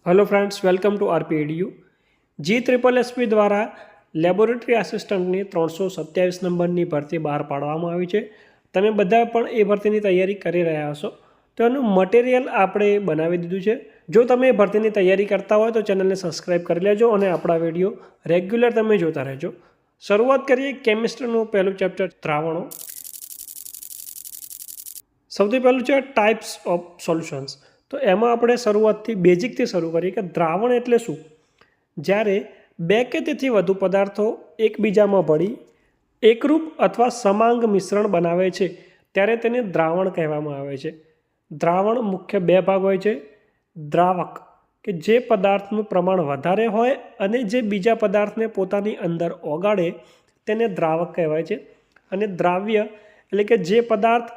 Hello friends, welcome to RPEDU। GSSSB દ્વારા laboratory આસિસ્ટન્ટની 327 નંબરની ભરતી બહાર પાડવામાં આવી છે। તમે બધા પણ એ ભરતીની તૈયારી કરી રહ્યા હશો, તો એનું મટીરિયલ આપણે બનાવી દીધું છે। જો તમે એ ભરતીની તૈયારી કરતા હોય તો ચેનલને સબસ્ક્રાઈબ કરી લેજો અને આપણા વિડીયો રેગ્યુલર તમે જોતા રહેજો। શરૂઆત કરીએ કેમિસ્ટ્રીનું પહેલું ચેપ્ટર દ્રાવણો। સૌથી પહેલું છે ટાઈપ્સ ઓફ સોલ્યુશન્સ। તો એમાં આપણે શરૂઆતથી બેઝિકથી શરૂ કરીએ કે દ્રાવણ એટલે શું। જ્યારે બે કે તેથી વધુ પદાર્થો એકબીજામાં ભળી એકરૂપ અથવા સમાંગ મિશ્રણ બનાવે છે ત્યારે તેને દ્રાવણ કહેવામાં આવે છે। દ્રાવણ મુખ્ય બે ભાગ હોય છે। દ્રાવક કે જે પદાર્થનું પ્રમાણ વધારે હોય અને જે બીજા પદાર્થને પોતાની અંદર ઓગાળે તેને દ્રાવક કહેવાય છે। અને દ્રાવ્ય એટલે કે જે પદાર્થ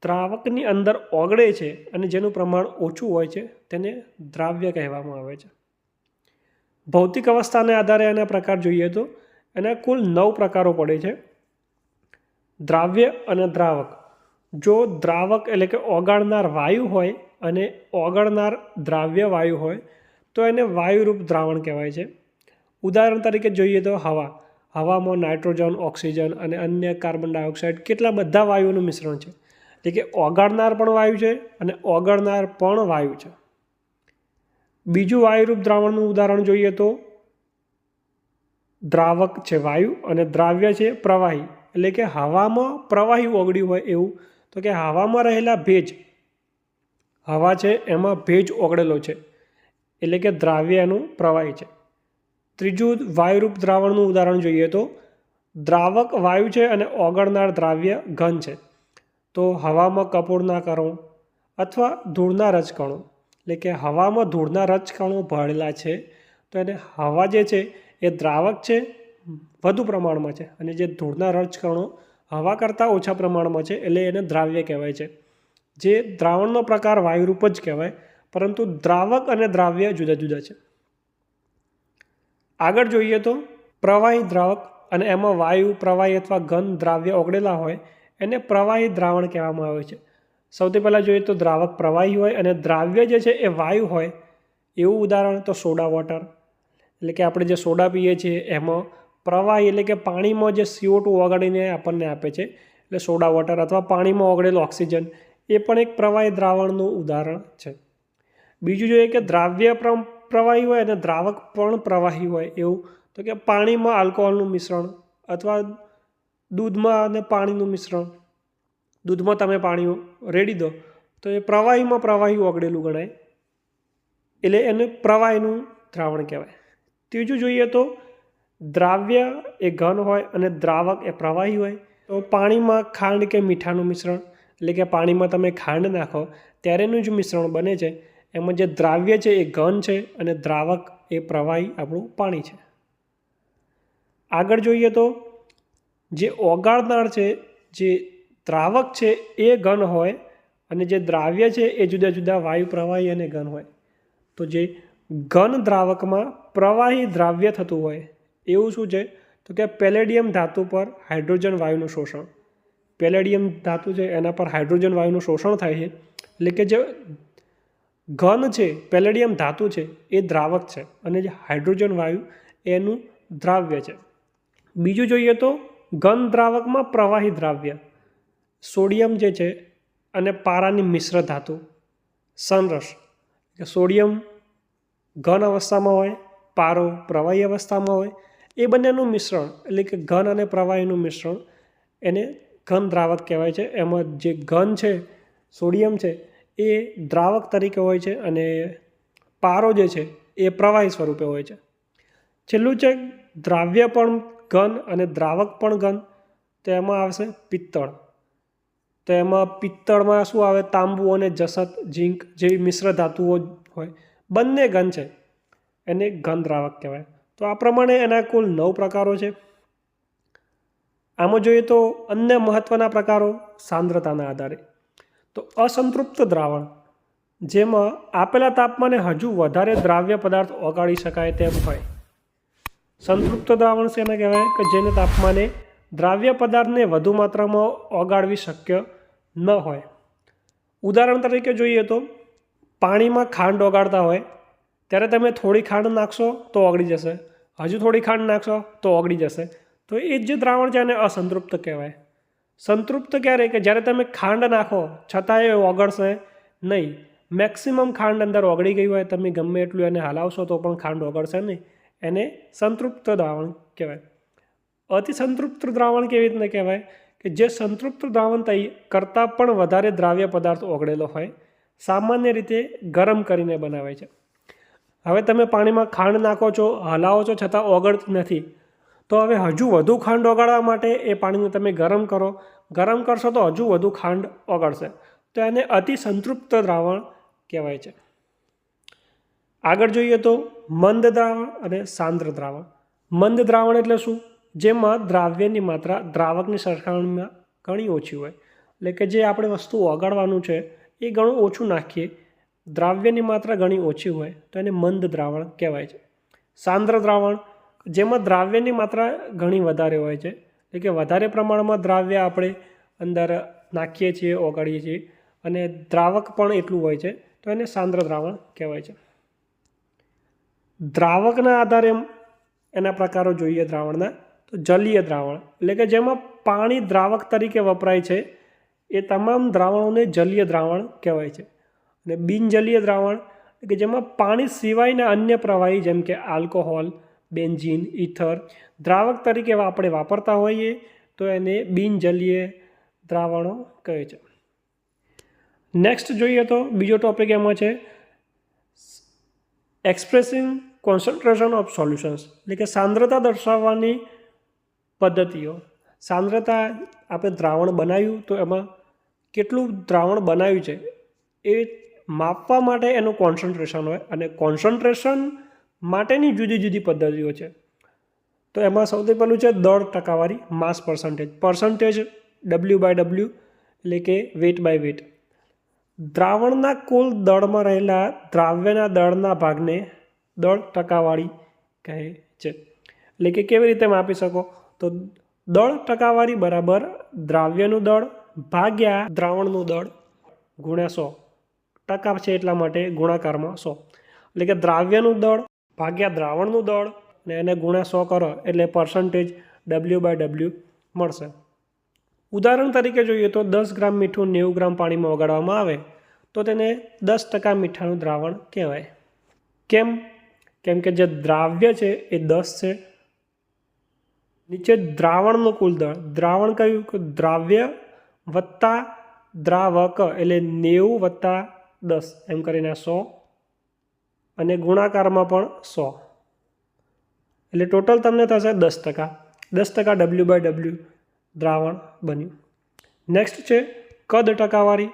દ્રાવકની અંદર ઓગળે છે અને જેનું પ્રમાણ ઓછું હોય છે તેને દ્રાવ્ય કહેવામાં આવે છે। ભૌતિક અવસ્થાને આધારે એના પ્રકાર જોઈએ તો એના કુલ 9 પ્રકારો પડે છે। દ્રાવ્ય અને દ્રાવક। જો દ્રાવક એટલે કે ઓગાળનાર વાયુ હોય અને ઓગળનાર દ્રાવ્ય વાયુ હોય તો એને વાયુરૂપ દ્રાવણ કહેવાય છે। ઉદાહરણ તરીકે જોઈએ તો હવામાં નાઇટ્રોજન, ઓક્સિજન અને અન્ય કાર્બન ડાયોક્સાઇડ કેટલા બધા વાયુનું મિશ્રણ છે। એટલે કે ઓગાળનાર પણ વાયુ છે અને ઓગળનાર પણ વાયુ છે। બીજું વાયુરૂપ દ્રાવણનું ઉદાહરણ જોઈએ તો દ્રાવક છે વાયુ અને દ્રાવ્ય છે પ્રવાહી। એટલે કે હવામાં પ્રવાહી ઓગળ્યું હોય એવું, તો કે હવામાં રહેલા ભેજ, હવા છે એમાં ભેજ ઓગળેલો છે એટલે કે દ્રાવ્ય એનું પ્રવાહી છે। ત્રીજું વાયુરૂપ દ્રાવણનું ઉદાહરણ જોઈએ તો દ્રાવક વાયુ છે અને ઓગળનાર દ્રાવ્ય ઘન છે। તો હવામાં કપૂરના કણો અથવા ધૂળના રજકણો, એટલે કે હવામાં ધૂળના રજકણો ભળેલા છે તો એને હવા જે છે એ દ્રાવક છે, વધુ પ્રમાણમાં છે, અને જે ધૂળના રજકણો હવા કરતાં ઓછા પ્રમાણમાં છે એટલે એને દ્રાવ્ય કહેવાય છે। જે દ્રાવણનો પ્રકાર વાયુરૂપ જ કહેવાય, પરંતુ દ્રાવક અને દ્રાવ્ય જુદા જુદા છે। આગળ જોઈએ તો પ્રવાહી દ્રાવક, અને એમાં વાયુ, પ્રવાહી અથવા ઘન દ્રાવ્ય ઓગળેલા હોય એને પ્રવાહી દ્રાવણ કહેવામાં આવે છે। સૌથી પહેલાં જોઈએ તો દ્રાવક પ્રવાહી હોય અને દ્રાવ્ય જે છે એ વાયુ હોય, એવું ઉદાહરણ તો સોડા વોટર। એટલે કે આપણે જે સોડા પીએ છીએ એમાં પ્રવાહી એટલે કે પાણીમાં જે CO2 ઓગાળીને આપણને આપે છે એટલે સોડા વોટર, અથવા પાણીમાં ઓગળેલું ઓક્સિજન એ પણ એક પ્રવાહી દ્રાવણનું ઉદાહરણ છે। બીજું જોઈએ કે દ્રાવ્ય પ્રવાહી હોય અને દ્રાવક પણ પ્રવાહી હોય એવું, તો કે પાણીમાં આલ્કોહોલનું મિશ્રણ અથવા દૂધમાં અને પાણીનું મિશ્રણ। દૂધમાં તમે પાણી રેડી દો તો એ પ્રવાહીમાં પ્રવાહી ઓગળેલું ગણાય, એટલે એને પ્રવાહીનું દ્રાવણ કહેવાય। ત્રીજું જોઈએ તો દ્રાવ્ય એ ઘન હોય અને દ્રાવક એ પ્રવાહી હોય। તો પાણીમાં ખાંડ કે મીઠાનું મિશ્રણ, એટલે કે પાણીમાં તમે ખાંડ નાખો ત્યારેનું જ મિશ્રણ બને છે, એમાં જે દ્રાવ્ય છે એ ઘન છે અને દ્રાવક એ પ્રવાહી આપણું પાણી છે। આગળ જોઈએ તો જે ઓગાળનાર છે, જે દ્રાવક છે એ ઘન હોય અને જે દ્રાવ્ય છે એ જુદા જુદા વાયુ, પ્રવાહી અને ઘન હોય। તો જે ઘન દ્રાવકમાં પ્રવાહી દ્રાવ્ય થતું હોય એવું શું છે, તો કે પેલેડિયમ ધાતુ પર હાઇડ્રોજન વાયુનું શોષણ। પેલેડિયમ ધાતુ છે એના પર હાઇડ્રોજન વાયુનું શોષણ થાય છે, એટલે કે જે ઘન છે, પેલેડિયમ ધાતુ છે એ દ્રાવક છે અને જે હાઇડ્રોજન વાયુ એનું દ્રાવ્ય છે। બીજું જોઈએ તો ઘન દ્રાવકમાં પ્રવાહી દ્રાવ્ય સોડિયમ જે છે અને પારાની મિશ્ર ધાતુ સંરસ। સોડિયમ ઘન અવસ્થામાં હોય, પારો પ્રવાહી અવસ્થામાં હોય, એ બંનેનું મિશ્રણ એટલે કે ઘન અને પ્રવાહીનું મિશ્રણ એને ઘન દ્રાવક કહેવાય છે। એમાં જે ઘન છે, સોડિયમ છે એ દ્રાવક તરીકે હોય છે અને પારો જે છે એ પ્રવાહી સ્વરૂપે હોય છે। છેલ્લું છે દ્રાવ્ય પણ ઘન અને દ્રાવક પણ ઘન, તો એમાં આવશે પિત્તળ। તો એમાં પિત્તળમાં શું આવે, તાંબુ અને જસત, ઝીંક જેવી મિશ્ર ધાતુઓ હોય, બંને ઘન છે, એને ઘન દ્રાવક કહેવાય। તો આ પ્રમાણે એના કુલ 9 પ્રકારો છે। આમાં જોઈએ તો અન્ય મહત્ત્વના પ્રકારો સાંદ્રતાના આધારે। તો અસંતૃપ્ત દ્રાવણ, જેમાં આપેલા તાપમાને હજુ વધારે દ્રાવ્ય પદાર્થ ઓગાળી શકાય તેમ હોય। સંતૃપ્ત દ્રાવણ શેને કહેવાય, કે જેને તાપમાને દ્રાવ્ય પદાર્થને વધુ માત્રામાં ઓગાળવી શક્ય ન હોય। ઉદાહરણ તરીકે જોઈએ તો પાણીમાં ખાંડ ઓગાળતા હોય ત્યારે તમે થોડી ખાંડ નાખશો તો ઓગળી જશે, હજુ થોડી ખાંડ નાખશો તો ઓગળી જશે. તો એ જે દ્રાવણ છે એને અસંતૃપ્ત કહેવાય. સંતૃપ્ત ક્યારે કે જ્યારે તમે ખાંડ નાખો છતાં એ ઓગળશે નહીં. મેક્સિમમ ખાંડ અંદર ઓગળી ગઈ હોય, તમે ગમે એટલું એને હલાવશો તો પણ ખાંડ ઓગળશે નહીં. એને સંતૃપ્ત દ્રાવણ કહેવાય. અતિ સંતૃપ્ત દ્રાવણ કેવી રીતના કહેવાય કે જે સંતૃપ્ત દ્રાવણ કરતાં પણ વધારે દ્રાવ્ય પદાર્થ ઓગળેલો હોય, સામાન્ય રીતે ગરમ કરીને બનાવે છે. હવે તમે પાણીમાં ખાંડ નાખો છો, હલાવો છો, છતાં ઓગળતી નથી, તો હવે હજુ વધુ ખાંડ ઓગાળવા માટે એ પાણીને તમે ગરમ કરો. ગરમ કરશો તો હજુ વધુ ખાંડ ઓગળશે. તો એને અતિ સંતૃપ્ત દ્રાવણ કહેવાય છે. આગળ જોઈએ તો મંદ દ્રાવણ અને સાંદ્ર દ્રાવણ. મંદ દ્રાવણ એટલે શું? જેમાં દ્રાવ્યની માત્રા દ્રાવકની સરખામણીમાં ઘણી ઓછી હોય. એટલે કે જે આપણે વસ્તુ ઓગાળવાનું છે એ ઘણું ઓછું નાખીએ, દ્રાવ્યની માત્રા ઘણી ઓછી હોય, તો એને મંદ દ્રાવણ કહેવાય છે. સાંદ્ર દ્રાવણ જેમાં દ્રાવ્યની માત્રા ઘણી વધારે હોય છે, એટલે કે વધારે પ્રમાણમાં દ્રાવ્ય આપણે અંદર નાખીએ છીએ, ઓગાળીએ છીએ, અને દ્રાવક પણ એટલું હોય છે, તો એને સાંદ્ર દ્રાવણ કહેવાય છે. દ્રાવકના આધારે એના પ્રકારો જોઈએ દ્રાવણના, તો જલીય દ્રાવણ એટલે કે જેમાં પાણી દ્રાવક તરીકે વપરાય છે એ તમામ દ્રાવણોને જલીય દ્રાવણ કહેવાય છે. અને બિનજલીય દ્રાવણ કે જેમાં પાણી સિવાયના અન્ય પ્રવાહી જેમ કે આલ્કોહોલ, બેન્ઝીન, ઇથર દ્રાવક તરીકે આપણે વાપરતા હોઈએ તો એને બિનજલીય દ્રાવણો કહે છે. નેક્સ્ટ જોઈએ તો બીજો ટોપિક એમાં છે એક્સપ્રેસિંગ કોન્સન્ટ્રેશન ઓફ સોલ્યુશન્સ, એટલે કે સાંદ્રતા દર્શાવવાની પદ્ધતિઓ. સાંદ્રતા આપણે દ્રાવણ બનાવ્યું તો એમાં કેટલું દ્રાવણ બનાવ્યું છે એ માપવા માટે એનું કોન્સન્ટ્રેશન હોય, અને કોન્સન્ટ્રેશન માટેની જુદી જુદી પદ્ધતિઓ છે. તો એમાં સૌથી પહેલું છે દળ ટકાવારી, માસ પર્સન્ટેજ. પર્સન્ટેજ W/W એટલે કે વેટ બાય વેટ. દ્રાવણના કુલ દળમાં રહેલા દ્રાવ્યના દળના ભાગને દળ ટકાવારી કહે છે. એટલે કે કેવી રીતે માપી શકો? તો દળ ટકાવારી બરાબર દ્રાવ્યનું દળ ભાગ્યા દ્રાવણનું દળ ગુણ્યા 100. ટકા છે એટલા માટે ગુણાકારમાં 100. એટલે કે દ્રાવ્યનું દળ ભાગ્યા દ્રાવણનું દળ અને એને ગુણ્યા 100 કરો એટલે પર્સન્ટેજ W/W મળશે. ઉદાહરણ તરીકે જોઈએ તો 10 ગ્રામ મીઠું 90 ગ્રામ પાણીમાં ઓગાળવામાં આવે તો તેને 10% મીઠાનું દ્રાવણ કહેવાય. કેમ? કેમ કે જે દ્રાવ્ય છે એ 10 છે, નીચે દ્રાવણનું કુલ દળ. દ્રાવણ કયું? કે દ્રાવ્ય વત્તા દ્રાવક એટલે 90 + 10 એમ કરીને 100 અને ગુણાકારમાં પણ 100 એટલે ટોટલ તમને થશે 10%. 10% W/W દ્રાવણ બન્યું. નેક્સ્ટ છે કદ ટકાવારી.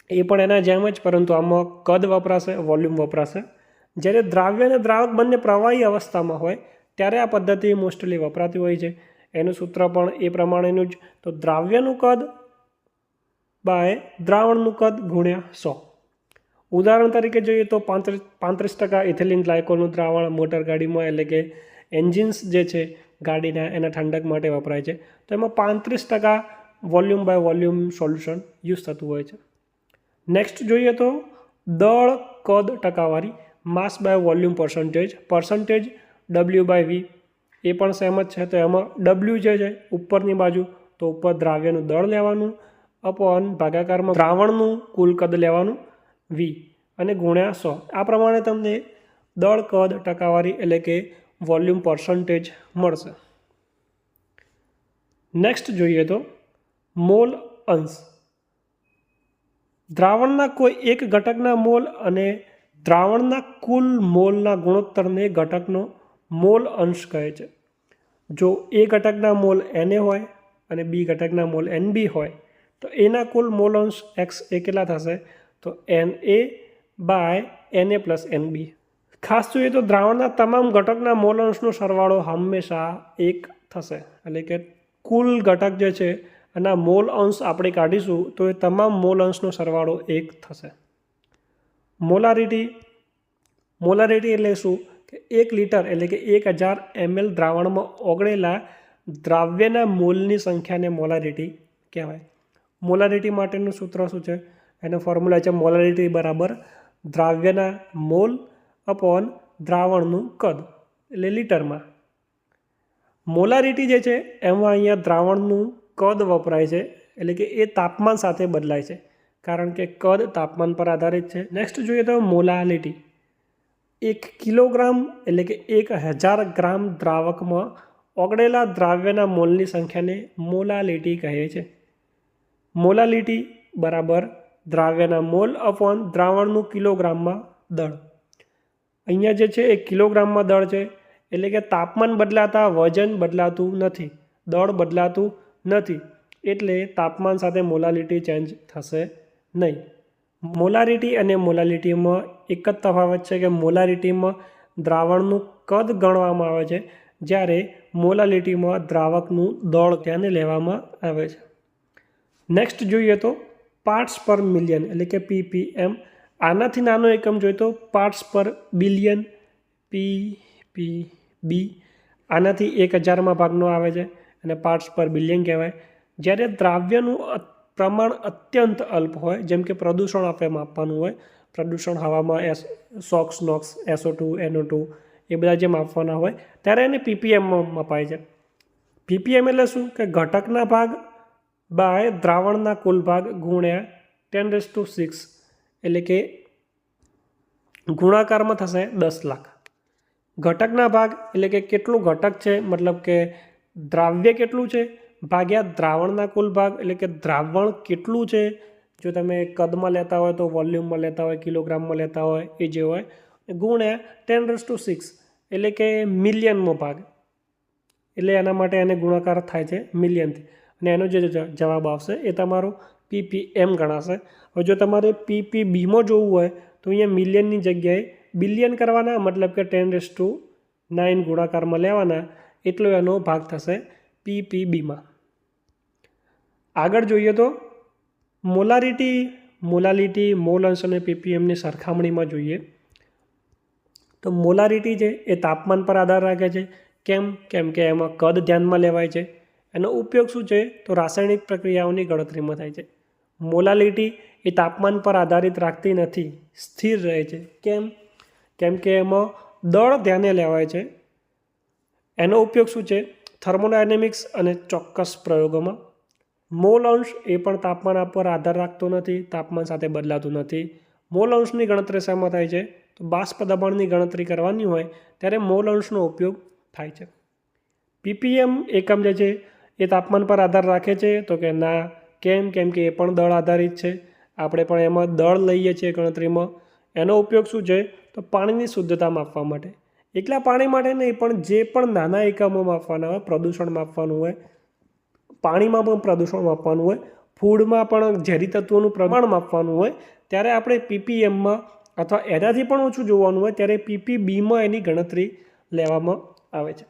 એ પણ એના જેમ જ, પરંતુ આમાં કદ વપરાશે, વોલ્યુમ વપરાશે. જ્યારે દ્રાવ્ય અને દ્રાવક બંને પ્રવાહી અવસ્થામાં હોય ત્યારે આ પદ્ધતિ મોસ્ટલી વપરાતી હોય છે. એનું સૂત્ર પણ એ પ્રમાણેનું જ. તો દ્રાવ્યનું કદ બાય દ્રાવણનું કદ ગુણ્યા 100. ઉદાહરણ તરીકે જોઈએ તો 35% ઇથિલિન ગ્લાયકોલનું દ્રાવણ મોટર ગાડીમાં એટલે કે એન્જિન્સ જે છે ગાડીના એના ઠંડક માટે વપરાય છે. તો એમાં 35% volume by volume solution use થતું હોય છે. નેક્સ્ટ જોઈએ તો દળ કદ ટકાવારી, mass by volume percentage. Percentage W/V એ પણ સેમ જ છે. તો એમાં W જે છે ઉપરની બાજુ, તો ઉપર દ્રાવ્યનું દળ લેવાનું અપોન ભાગાકારમાં દ્રાવણનું કુલ કદ લેવાનું V અને ગુણ્યા 100. આ પ્રમાણે તમને દળ કદ ટકાવારી એટલે કે વોલ્યુમ પર્સન્ટેજ મળશે. નેક્સ્ટ જોઈએ તો મોલ અંશ. દ્રાવણના કોઈ એક ઘટકના મોલ અને દ્રાવણના કુલ મોલના ગુણોત્તરને ઘટકનો મોલ અંશ કહે છે. જો એ ઘટકના મોલ Na હોય અને બી ઘટકના મોલ Nb હોય તો એના કુલ મોલ અંશ X એ કેટલા થશે? તો Na/Na + Nb. ખાસ જોઈએ તો દ્રાવણના તમામ ઘટકના મોલ અંશનો સરવાળો હંમેશા 1 થશે. એટલે કે કુલ ઘટક જે છે એના મોલ અંશ આપણે કાઢીશું તો એ તમામ મોલ અંશનો સરવાળો 1 થશે. મોલારિટી એટલે શું? કે 1 લિટર એટલે કે 1000 ml દ્રાવણમાં ઓગળેલા દ્રાવ્યના મોલની સંખ્યાને મોલારિટી કહેવાય. મોલારિટી માટેનું સૂત્ર શું છે? એનો ફોર્મ્યુલા છે મોલારિટી બરાબર દ્રાવ્યના મોલ અપોન દ્રાવણનું કદ એટલે લીટરમાં. મોલારિટી જે છે એમાં અહીંયા દ્રાવણનું કદ વપરાય છે, એટલે કે એ તાપમાન સાથે બદલાય છે, કારણ કે કદ તાપમાન પર આધારિત છે. નેક્સ્ટ જોઈએ તો મોલાલિટી. 1 કિલોગ્રામ એટલે કે 1000 ગ્રામ દ્રાવકમાં ઓગળેલા દ્રાવ્યના મોલની સંખ્યાને મોલાલિટી કહે છે. મોલાલિટી બરાબર દ્રાવ્યના મોલ અપોન દ્રાવણનું કિલોગ્રામમાં દળ. અહીંયા જે છે એ કિલોગ્રામમાં દળ છે, એટલે કે તાપમાન બદલાતા વજન બદલાતું નથી, દળ બદલાતું નથી, એટલે તાપમાન સાથે મોલાલિટી ચેન્જ થશે નહીં. મોલારિટી અને મોલાલિટીમાં એક જ તફાવત છે કે મોલારિટીમાં દ્રાવણનું કદ ગણવામાં આવે છે, જ્યારે મોલાલિટીમાં દ્રાવકનું દળ ધ્યાને લેવામાં આવે છે. નેક્સ્ટ જોઈએ તો પાર્ટ્સ પર મિલિયન એટલે કે ppm. આનાથી નાનો એકમ જોઈએ તો પાર્ટ્સ પર બિલિયન ppb. આનાથી 1000માં ભાગનો આવે છે અને પાર્ટ્સ પર બિલિયન કહેવાય. જ્યારે દ્રાવ્યનું પ્રમાણ અત્યંત અલ્પ હોય, જેમ કે પ્રદૂષણ આપણે માપવાનું હોય, પ્રદૂષણ હવામાં SOx, NOx, SO2, NO2 એ બધા જે માપવાના હોય ત્યારે એને ppmમાં મપાય છે. ppm એટલે શું કે ઘટકના ભાગ બાય દ્રાવણના કુલ ભાગ ગુણ્યા 10⁶, એટલે કે ગુણાકારમાં થશે 10 લાખ. ઘટકના ભાગ એટલે કે કેટલું ઘટક છે, મતલબ કે દ્રાવ્ય કેટલું છે, ભાગ્યા દ્રાવણના કુલ ભાગ એટલે કે દ્રાવણ કેટલું છે. જો તમે કદમાં લેતા હોય તો વોલ્યુમમાં લેતા હોય, કિલોગ્રામમાં લેતા હોય, એ જે હોય, ગુણ્યા 10⁶, એટલે કે મિલિયનનો ભાગ, એટલે એના માટે એને ગુણાકાર થાય છે મિલિયનથી, અને એનો જે જવાબ આવશે એ તમારો ppm ગણાશે. હવે જો તમારે ppbમાં જોવું હોય તો અહીંયા મિલિયનની જગ્યાએ બિલિયન કરવાના, મતલબ કે 10⁹ ગુણાકારમાં લેવાના, એટલો એનો ભાગ થશે ppbમાં. આગળ જોઈએ તો મોલારિટી, મોલાલિટી, મોલ અંશ અને ppmની સરખામણીમાં જોઈએ તો મોલારિટી છે એ તાપમાન પર આધાર રાખે છે. કેમ કે એમાં કદ ધ્યાનમાં લેવાય છે. એનો ઉપયોગ શું છે તો રાસાયણિક પ્રક્રિયાઓની ગણતરીમાં થાય છે. મોલાલિટી એ તાપમાન પર આધારિત રાખતી નથી, સ્થિર રહે છે. કેમ કે એમાં દળ ધ્યાને લેવાય છે. એનો ઉપયોગ શું છે થર્મોડાયનેમિક્સ અને ચોક્કસ પ્રયોગોમાં. મોલ અંશ એ પણ તાપમાન પર આધાર રાખતો નથી, તાપમાન સાથે બદલાતું નથી. મોલ અંશની ગણતરી શેમાં થાય છે તો બાષ્પ દબાણની ગણતરી કરવાની હોય ત્યારે મોલ અંશનો ઉપયોગ થાય છે. ppm એકમ જે છે એ તાપમાન પર આધાર રાખે છે તો કે ના. કેમ કે એ પણ દળ આધારિત છે. આપણે પણ એમાં દળ લઈએ છીએ ગણતરીમાં. એનો ઉપયોગ શું છે તો પાણીની શુદ્ધતા માપવા માટે. એકલા પાણી માટે નહીં, પણ જે પણ નાના એકમો માપવાના હોય, પ્રદૂષણ માપવાનું હોય, પાણીમાં પણ પ્રદૂષણ માપવાનું હોય, ફૂડમાં પણ ઝેરી તત્વોનું પ્રમાણ માપવાનું હોય, ત્યારે આપણે ppmમાં અથવા એનાથી પણ ઓછું જોવાનું હોય ત્યારે ppbમાં એની ગણતરી લેવામાં આવે છે.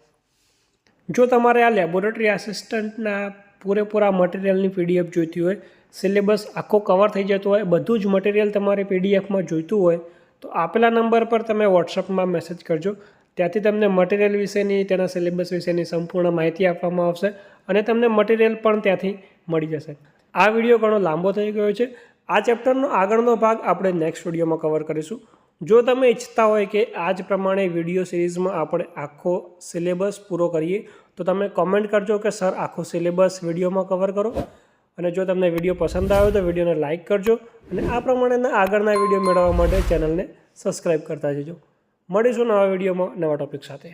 જો તમારે આ લેબોરેટરી આસિસ્ટન્ટના પૂરેપૂરા મટીરિયલની PDF જોઈતી હોય, સિલેબસ આખો કવર થઈ જતો હોય, બધું જ મટીરિયલ તમારે PDFમાં જોઈતું હોય તો આપેલા નંબર પર તમે વોટ્સઅપમાં મેસેજ કરજો. ત્યાંથી તમને મટીરિયલ વિશેની, તેના સિલેબસ વિશેની સંપૂર્ણ માહિતી આપવામાં આવશે અને તમને મટીરિયલ પણ ત્યાંથી મળી જશે. આ વિડીયો ઘણો લાંબો થઈ ગયો છે. આ ચેપ્ટરનો આગળનો ભાગ આપણે નેક્સ્ટ વિડીયોમાં કવર કરીશું. જો તમે ઈચ્છતા હોય કે આ જ પ્રમાણે વિડીયો સિરીઝમાં આપણે આખો સિલેબસ પૂરો કરીએ તો તમે કોમેન્ટ કરજો કે સર આખો સિલેબસ વિડીયોમાં કવર કરો. અને જો તમને વિડીયો પસંદ આવ્યો તો વિડીયોને લાઇક કરજો અને આ પ્રમાણેના આગળના વિડીયો મેળવવા માટે ચેનલને સબસ્ક્રાઈબ કરતા જજો. મળીશું નવા વિડીયોમાં નવા ટોપિક સાથે.